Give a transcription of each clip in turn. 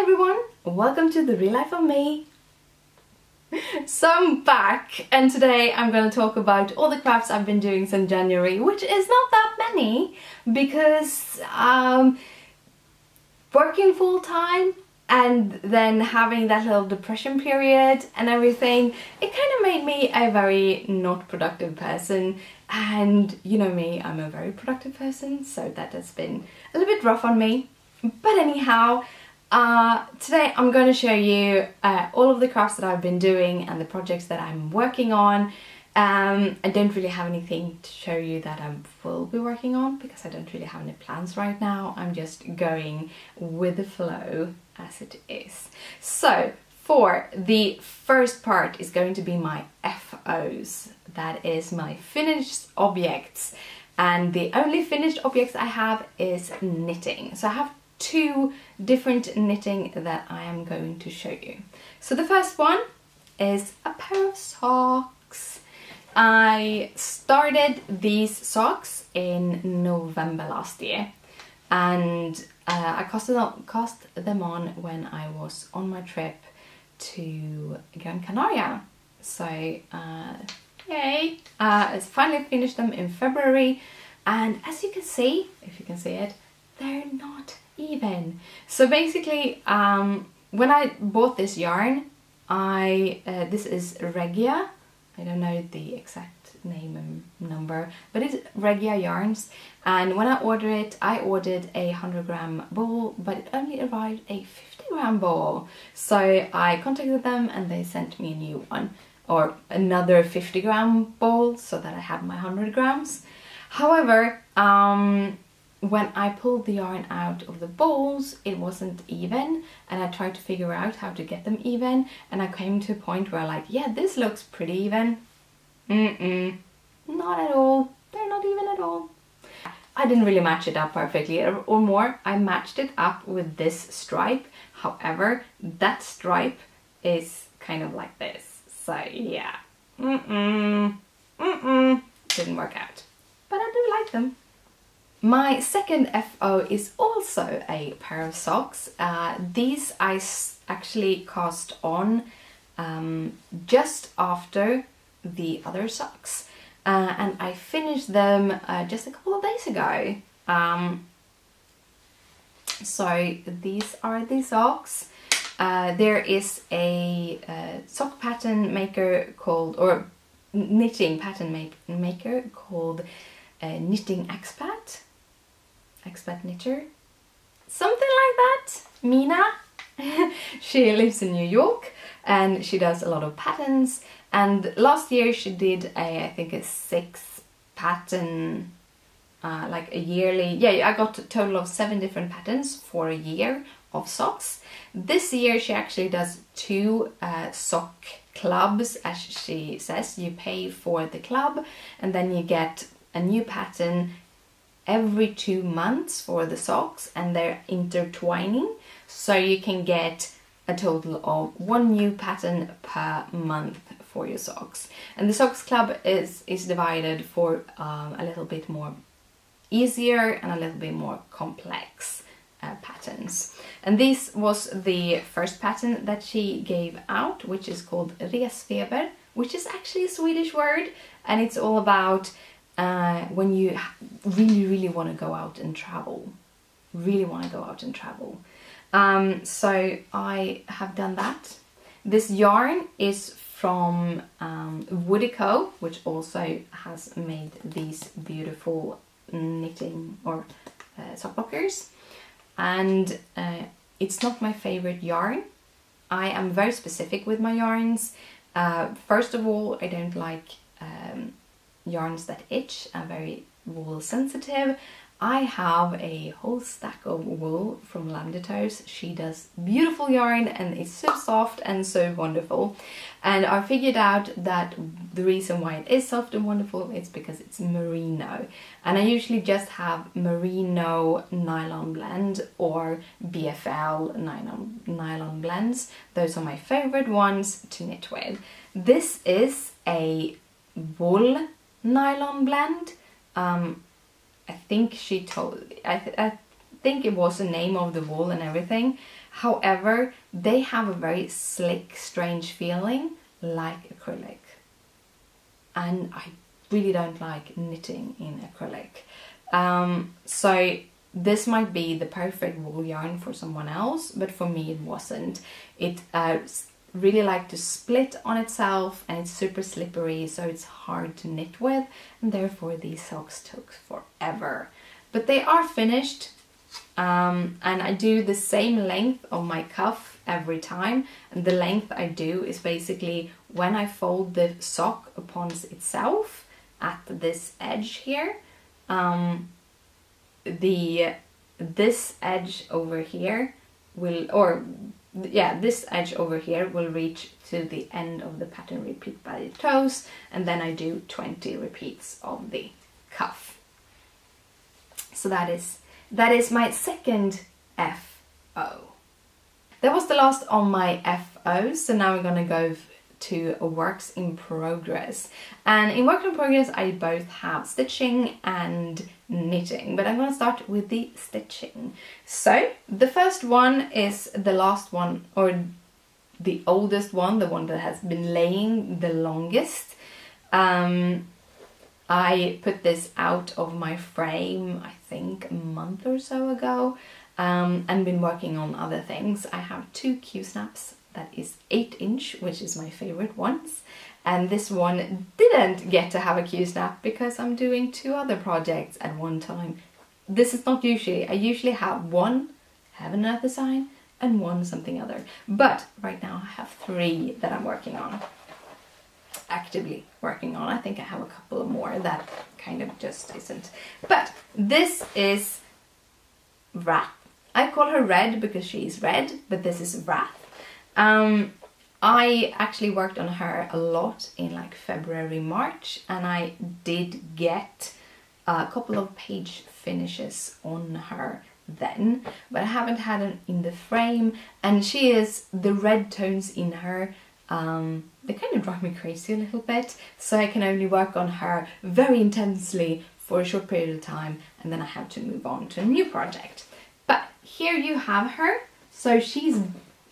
everyone, welcome to the real life of me. So I'm back and today I'm going to talk about all the crafts I've been doing since January, which is not that many because working full time and then having that little depression period and everything, it kind of made me a very not productive person. And you know me, I'm a very productive person, so that has been a little bit rough on me. But anyhow, today I'm going to show you all of the crafts that I've been doing and the projects that I'm working on. I don't really have anything to show you that I will be working on because I don't really have any plans right now. I'm just going with the flow as it is. So for the first part is going to be my FOs. That is my finished objects. And the only finished objects I have is knitting. So I have two different knitting that I am going to show you. So the first one is a pair of socks. I started these socks in November last year and I cast them on when I was on my trip to Gran Canaria. So yay! I finally finished them in February, and as you can see, if you can see it, they're not even. So basically, when I bought this yarn, this is Regia. I don't know the exact name and number, but it's Regia yarns. And when I ordered it, I ordered a 100-gram ball, but it only arrived a 50-gram ball. So I contacted them and they sent me a new one, or another 50-gram ball, so that I have my 100 grams. However, when I pulled the yarn out of the balls, it wasn't even, and I tried to figure out how to get them even, and I came to a point where like, yeah, this looks pretty even. Not at all. They're not even at all. I didn't really match it up perfectly, or more, I matched it up with this stripe. However, that stripe is kind of like this. So yeah, didn't work out. But I do like them. My second FO is also a pair of socks. These I actually cast on just after the other socks. And I finished them just a couple of days ago. So these are the socks. There is a sock pattern maker called, or knitting pattern maker called Knitting Expat. Expat knitter, something like that. Mina. She lives in New York and she does a lot of patterns, and last year she did I think a 6 pattern, like a yearly, yeah, I got a total of 7 different patterns for a year of socks. This year she actually does 2 sock clubs, as she says. You pay for the club and then you get a new pattern every 2 months for the socks, and they're intertwining, so you can get a total of 1 new pattern per month for your socks. And the socks club is divided for a little bit more easier and a little bit more complex patterns. And this was the first pattern that she gave out, which is called Resfeber, which is actually a Swedish word, and it's all about when you really want to go out and travel. So I have done that. This yarn is from Woody Co, which also has made these beautiful knitting or sock blockers. And it's not my favorite yarn. I am very specific with my yarns. First of all, I don't like yarns that itch. I'm very wool sensitive. I have a whole stack of wool from Lavender Toes. She does beautiful yarn and it's so soft and so wonderful. And I figured out that the reason why it is soft and wonderful is because it's merino. And I usually just have merino nylon blend or BFL nylon blends. Those are my favorite ones to knit with. This is a wool nylon blend. I think she told, I think it was the name of the wool and everything. However, they have a very slick, strange feeling like acrylic. And I really don't like knitting in acrylic. So this might be the perfect wool yarn for someone else, but for me it wasn't. It really like to split on itself, and it's super slippery, so it's hard to knit with, and therefore these socks took forever. But they are finished, and I do the same length of my cuff every time, and the length I do is basically when I fold the sock upon itself at this edge here, this edge over here this edge over here will reach to the end of the pattern repeat by the toes, and then I do 20 repeats of the cuff. So that is my second FO. That was the last on my FOs, so now we're gonna go to a works in progress. And in work in progress I both have stitching and knitting, but I'm going to start with the stitching. So the first one is the last one, or the oldest one, the one that has been laying the longest. I put this out of my frame I think a month or so ago, and been working on other things. I have 2 Q-snaps that is 8-inch, which is my favorite ones. And this one didn't get to have a Q-snap because I'm doing 2 other projects at one time. This is not usually, I usually have one Heaven and Earth design and one something other. But right now I have 3 that I'm working on. Actively working on. I think I have a couple of more that kind of just isn't. But this is Wrath. I call her Red because she's red, but this is Wrath. I actually worked on her a lot in like February, March, and I did get a couple of page finishes on her then, but I haven't had it in the frame, and she is, the red tones in her, they kind of drive me crazy a little bit, so I can only work on her very intensely for a short period of time, and then I have to move on to a new project. But here you have her. So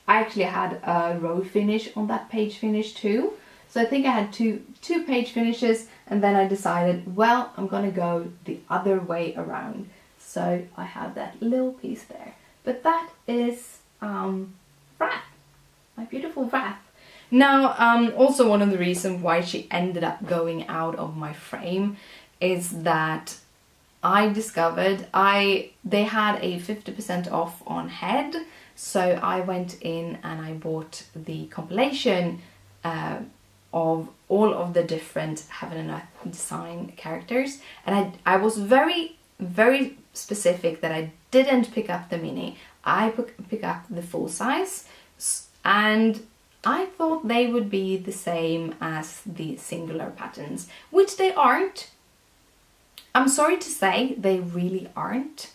I actually had a row finish on that page finish too. So I think I had two page finishes, and then I decided, well, I'm gonna go the other way around. So I have that little piece there. But that is Wrath, my beautiful Wrath. Now, also one of the reasons why she ended up going out of my frame is that I discovered they had a 50% off on Head. So I went in and I bought the compilation of all of the different Heaven and Earth design characters, and I was very, very specific that I didn't pick up the mini. I pick up the full size, and I thought they would be the same as the singular patterns, which they aren't. I'm sorry to say, they really aren't.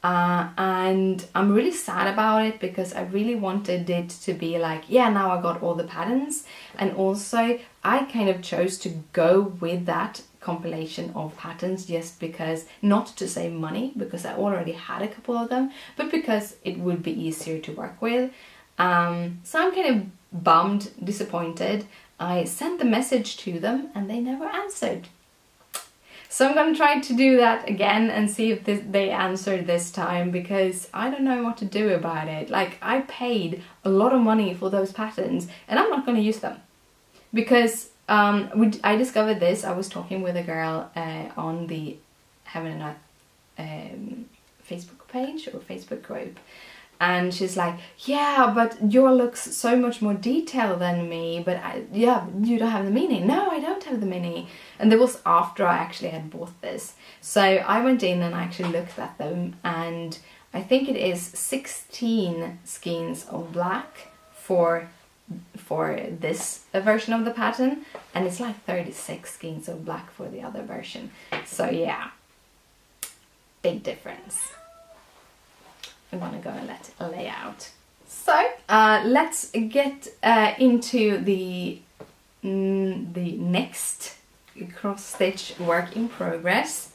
And I'm really sad about it because I really wanted it to be like, yeah, now I got all the patterns. And also I kind of chose to go with that compilation of patterns just because, not to save money because I already had a couple of them, but because it would be easier to work with. So I'm kind of bummed, disappointed. I sent the message to them and they never answered. So I'm going to try to do that again and see if they answer this time, because I don't know what to do about it. Like, I paid a lot of money for those patterns and I'm not going to use them. Because I discovered this, I was talking with a girl on the Heaven and Earth Facebook page or Facebook group. And she's like, yeah, but your looks so much more detailed than me, but yeah, you don't have the mini. No, I don't have the mini. And that was after I actually had bought this. So I went in and I actually looked at them, and I think it is 16 skeins of black for this version of the pattern, and it's like 36 skeins of black for the other version. So yeah, big difference. I'm gonna go and let it lay out. So let's get into the next cross stitch work in progress.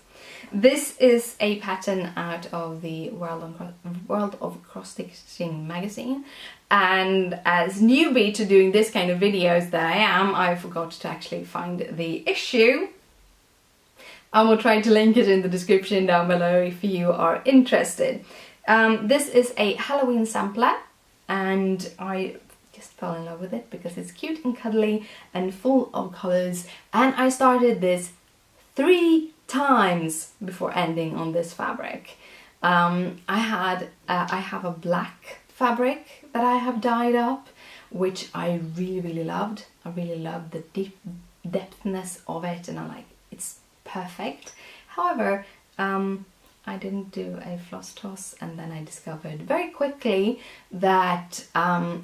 This is a pattern out of the World of Cross Stitching magazine, and as newbie to doing this kind of videos that I am, I forgot to actually find the issue. I will try to link it in the description down below if you are interested. This is a Halloween sampler, and I just fell in love with it because it's cute and cuddly and full of colours, and I started this 3 times before ending on this fabric. I have a black fabric that I have dyed up, which I really loved. I really loved the deep depthness of it, and I'm like, it's perfect. However, I didn't do a floss toss, and then I discovered very quickly that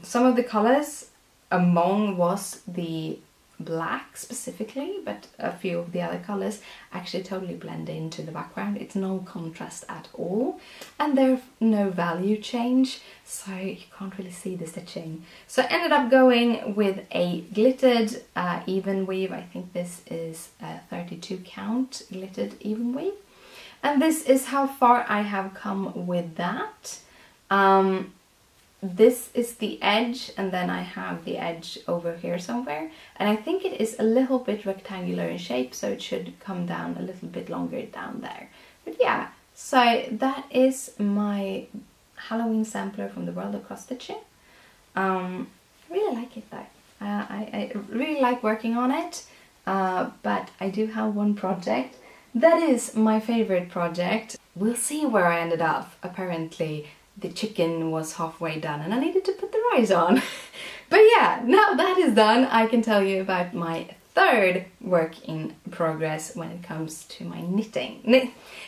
some of the colors among was the black specifically, but a few of the other colors actually totally blend into the background. It's no contrast at all, and there's no value change, so you can't really see the stitching. So I ended up going with a glittered even weave. I think this is a 32 count glittered even weave, and this is how far I have come with that. This is the edge, and then I have the edge over here somewhere, and I think it is a little bit rectangular in shape, so it should come down a little bit longer down there. But yeah, so that is my Halloween sampler from the World of Cross Stitching. I really like it though. I really like working on it, but I do have one project that is my favorite project. We'll see where I ended up. Apparently the chicken was halfway done and I needed to put the rice on. But yeah, now that is done, I can tell you about my third work in progress when it comes to my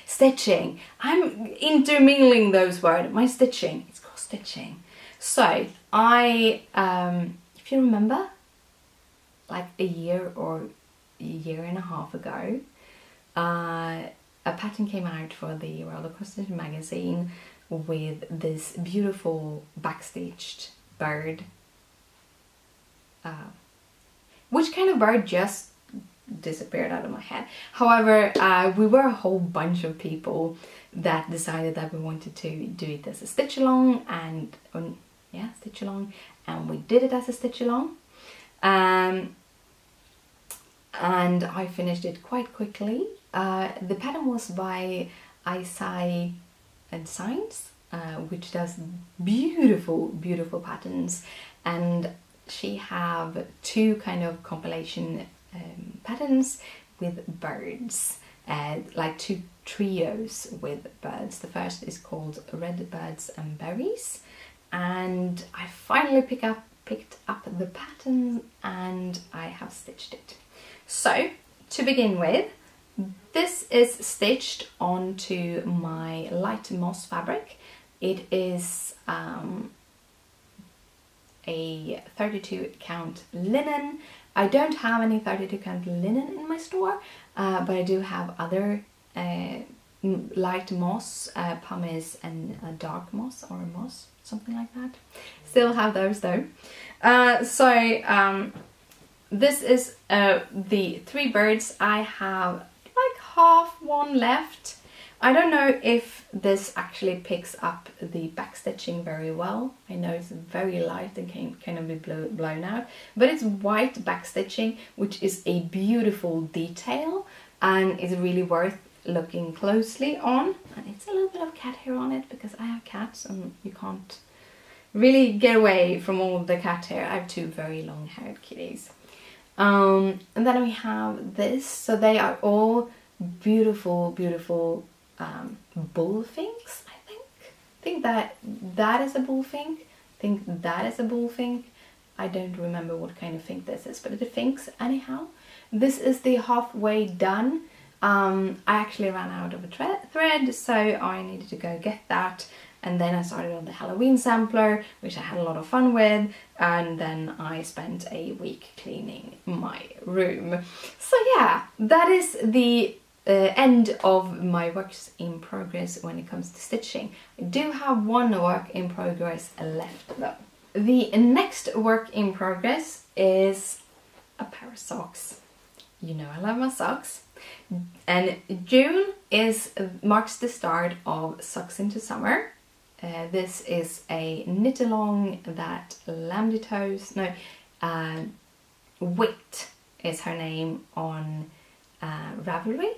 stitching. I'm intermingling those words. My stitching, it's cross stitching. So I, if you remember, like a year or a year and a half ago, a pattern came out for the World of Cross Stitching magazine with this beautiful backstitched bird. Which kind of bird just disappeared out of my head. However, we were a whole bunch of people that decided that we wanted to do it as a stitch along, and stitch along, and we did it as a stitch along. And I finished it quite quickly. The pattern was by Isai and Science, which does beautiful patterns, and she have 2 kind of compilation patterns with birds, like 2 trios with birds. The first is called Red Birds and Berries, and I finally picked up the pattern and I have stitched it. So to begin with, this is stitched onto my light moss fabric. It is a 32 count linen. I don't have any 32 count linen in my store, but I do have other light moss, pumice and a dark moss or a moss, something like that. Still have those though. This is the 3 birds. I have like half one left. I don't know if this actually picks up the backstitching very well. I know it's very light and can kind of be blown out, but it's white backstitching, which is a beautiful detail and is really worth looking closely on. And it's a little bit of cat hair on it because I have cats and you can't really get away from all the cat hair. I have 2 very long haired kitties. And then we have this. So they are all beautiful bullfinks, I think. I think that is a bullfink. I think that is a bullfink. I don't remember what kind of fink this is, but it's a finks anyhow. This is the halfway done. I actually ran out of a thread, so I needed to go get that. And then I started on the Halloween sampler, which I had a lot of fun with, and then I spent a week cleaning my room. So yeah, that is the end of my works in progress when it comes to stitching. I do have one work in progress left though. The next work in progress is a pair of socks. You know I love my socks. And June marks the start of Socks into Summer. This is a knit along that Wit is her name on Ravelry.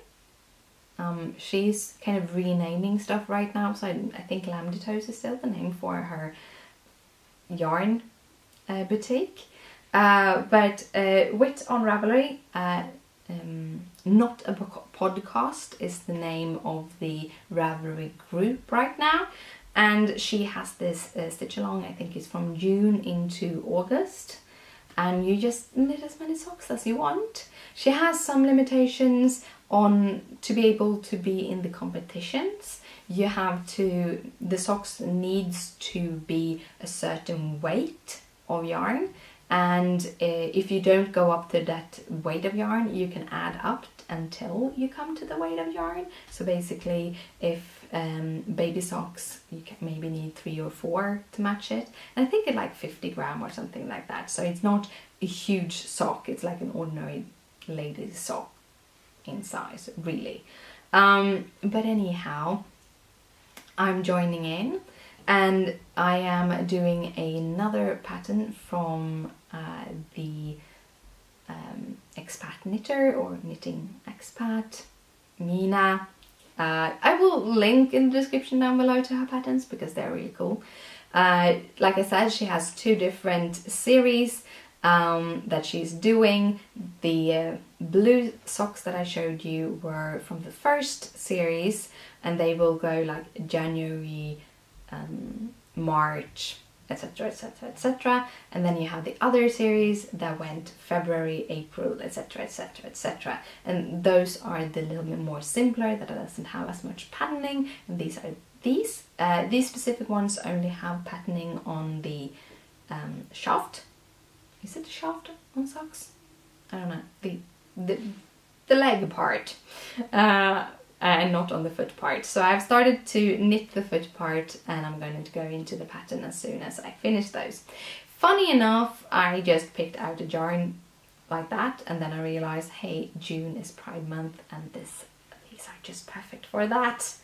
She's kind of renaming stuff right now, so I think Lambda Toes is still the name for her yarn boutique. But Wit on Ravelry, Not a Podcast is the name of the Ravelry group right now. And she has this stitch along, I think it's from June into August. And you just knit as many socks as you want. She has some limitations on to be able to be in the competitions. The socks needs to be a certain weight of yarn. And if you don't go up to that weight of yarn, you can add up until you come to the weight of yarn. So basically, if baby socks, you can maybe need 3 or 4 to match it. And I think it's like 50 gram or something like that. So it's not a huge sock. It's like an ordinary lady's sock in size, really. But anyhow, I'm joining in. And I am doing another pattern from the Expat knitter, or Knitting Expat, Mina. I will link in the description down below to her patterns because they're really cool. Like I said, she has 2 different series that she's doing. The blue socks that I showed you were from the first series, and they will go like January, March, etc, etc, etc. And then you have the other series that went February, April, etc, etc, etc. And those are the little bit more simpler, that doesn't have as much patterning. And these specific ones only have patterning on the shaft. Is it the shaft on socks? I don't know. The leg part. And not on the foot part. So I've started to knit the foot part, and I'm going to go into the pattern as soon as I finish those. Funny enough, I just picked out a yarn like that, and then I realized, hey, June is Pride Month, and these are just perfect for that.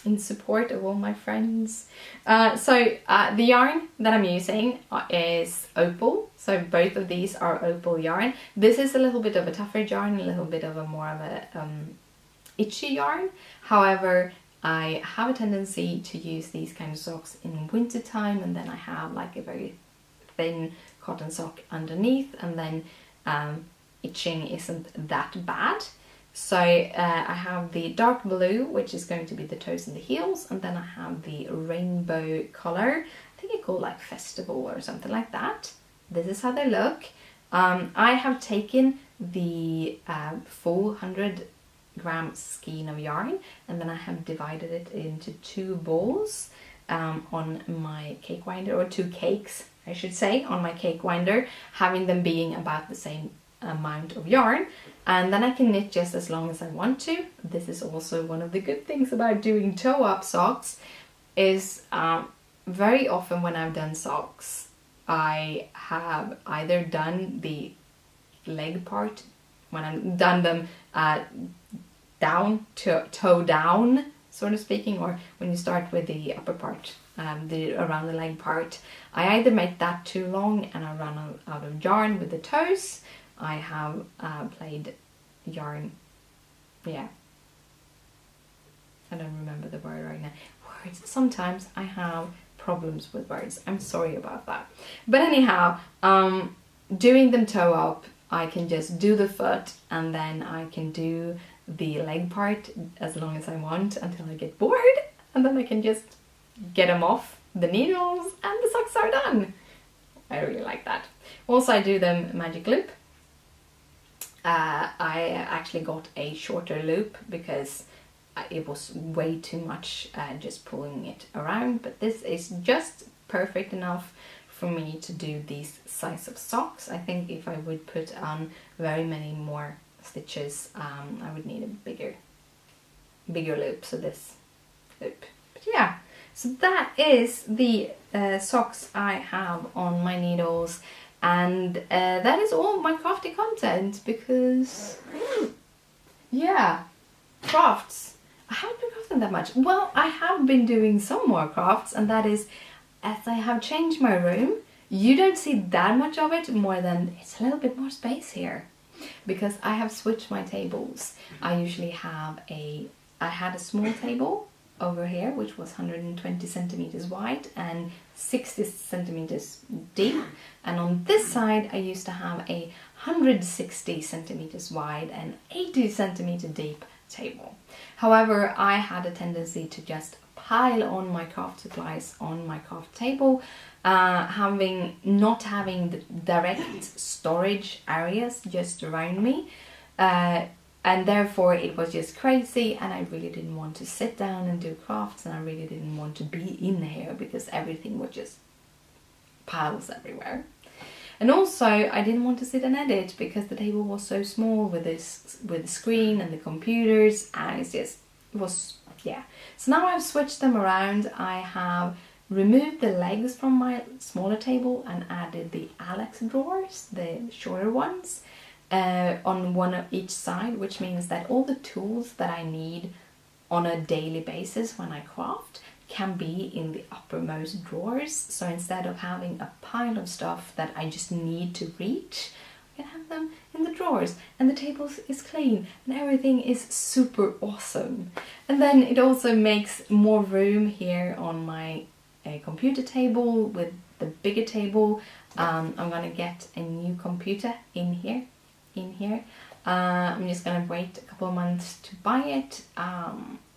In support of all my friends. So the yarn that I'm using is Opal. So both of these are Opal yarn. This is a little bit of a tougher yarn, a little bit of a more of a itchy yarn. However, I have a tendency to use these kind of socks in winter time, and then I have like a very thin cotton sock underneath, and then itching isn't that bad. So I have the dark blue, which is going to be the toes and the heels, and then I have the rainbow color. I think it's called like Festival or something like that. This is how they look. I have taken the full 100 gram skein of yarn, and then I have divided it into 2 balls on my cake winder, or 2 cakes, I should say, on my cake winder, having them being about the same amount of yarn, and then I can knit just as long as I want to. This is also one of the good things about doing toe-up socks, is very often when I've done socks, I have either done the leg part, when I've done them down to toe down, sort of speaking, or when you start with the upper part, around the leg part, I either make that too long and I run out of yarn with the toes. I have played yarn, yeah, I don't remember the word right now. Words. Sometimes I have problems with words. I'm sorry about that. But anyhow, doing them toe up, I can just do the foot, and then I can do the leg part as long as I want until I get bored, and then I can just get them off the needles and the socks are done. I really like that. Also, I do them magic loop. I actually got a shorter loop because it was way too much just pulling it around, but this is just perfect enough for me to do these size of socks. I think if I would put on very many more stitches, I would need a bigger loop, so this loop. But yeah, so that is the socks I have on my needles. And that is all my crafty content, because yeah, crafts. I haven't been crafting that much. Well, I have been doing some more crafts, and that is as I have changed my room. You don't see that much of it, more than it's a little bit more space here, because I have switched my tables. I usually have I had a small table over here, which was 120 centimeters wide and 60 centimeters deep. And on this side, I used to have a 160 centimeters wide and 80 centimeter deep table. However, I had a tendency to just pile on my craft supplies on my craft table, not having the direct storage areas just around me. And therefore it was just crazy, and I really didn't want to sit down and do crafts, and I really didn't want to be in here because everything was just piles everywhere. And also I didn't want to sit and edit because the table was so small with the screen and the computers, and it was, yeah. So now I've switched them around. I have removed the legs from my smaller table and added the Alex drawers, the shorter ones, on one of each side, which means that all the tools that I need on a daily basis when I craft can be in the uppermost drawers. So instead of having a pile of stuff that I just need to reach, I can have them in the drawers, and the table is clean and everything is super awesome. And then it also makes more room here on my computer table with the bigger table. I'm gonna get a new computer in here. I'm just gonna wait a couple of months to buy it,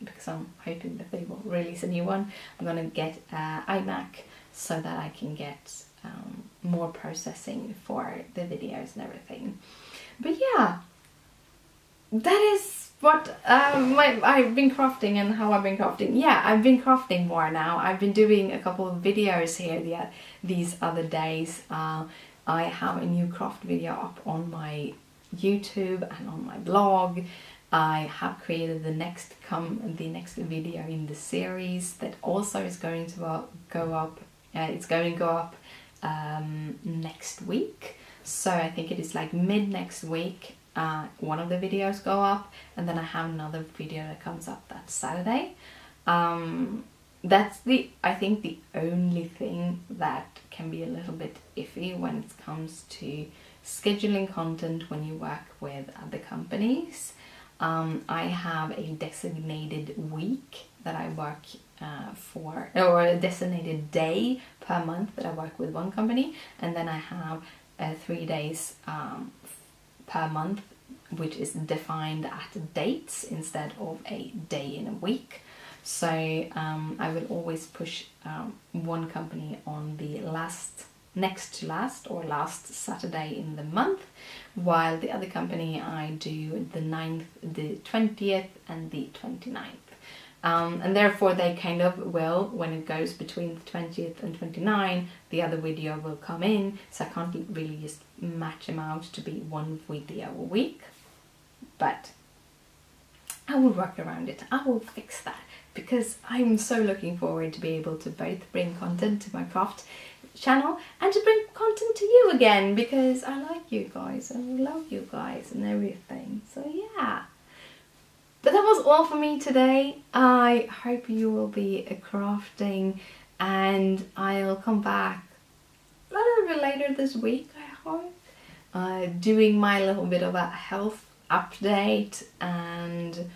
because I'm hoping that they will release a new one. I'm gonna get iMac so that I can get more processing for the videos and everything. But yeah, that is what I've been crafting and how I've been crafting. Yeah, I've been crafting more now. I've been doing a couple of videos here these other days. I have a new craft video up on my YouTube and on my blog. I have created the next video in the series that also is going to go up. It's going to go up next week. So I think it is like mid next week. One of the videos go up, and then I have another video that comes up that Saturday. That's I think the only thing that can be a little bit iffy when it comes to scheduling content when you work with other companies. I have a designated week that I work for, or a designated day per month that I work with one company, and then I have 3 days per month, which is defined at dates instead of a day in a week. So I will always push one company on the next to last or last Saturday in the month, while the other company I do the 9th, the 20th and the 29th. And therefore they kind of will, when it goes between the 20th and 29th, the other video will come in, so I can't really just match them out to be one video a week. But I will work around it. I will fix that, because I'm so looking forward to be able to both bring content to my craft channel and to bring content to you again, because I like you guys and I love you guys and everything. So yeah. But that was all for me today. I hope you will be crafting, and I'll come back a little bit later this week, I hope, doing my little bit of a health update, and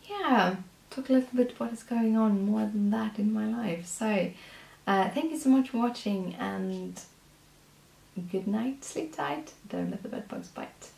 yeah, talk a little bit what is going on more than that in my life. So thank you so much for watching, and good night, sleep tight, don't let the bed bugs bite.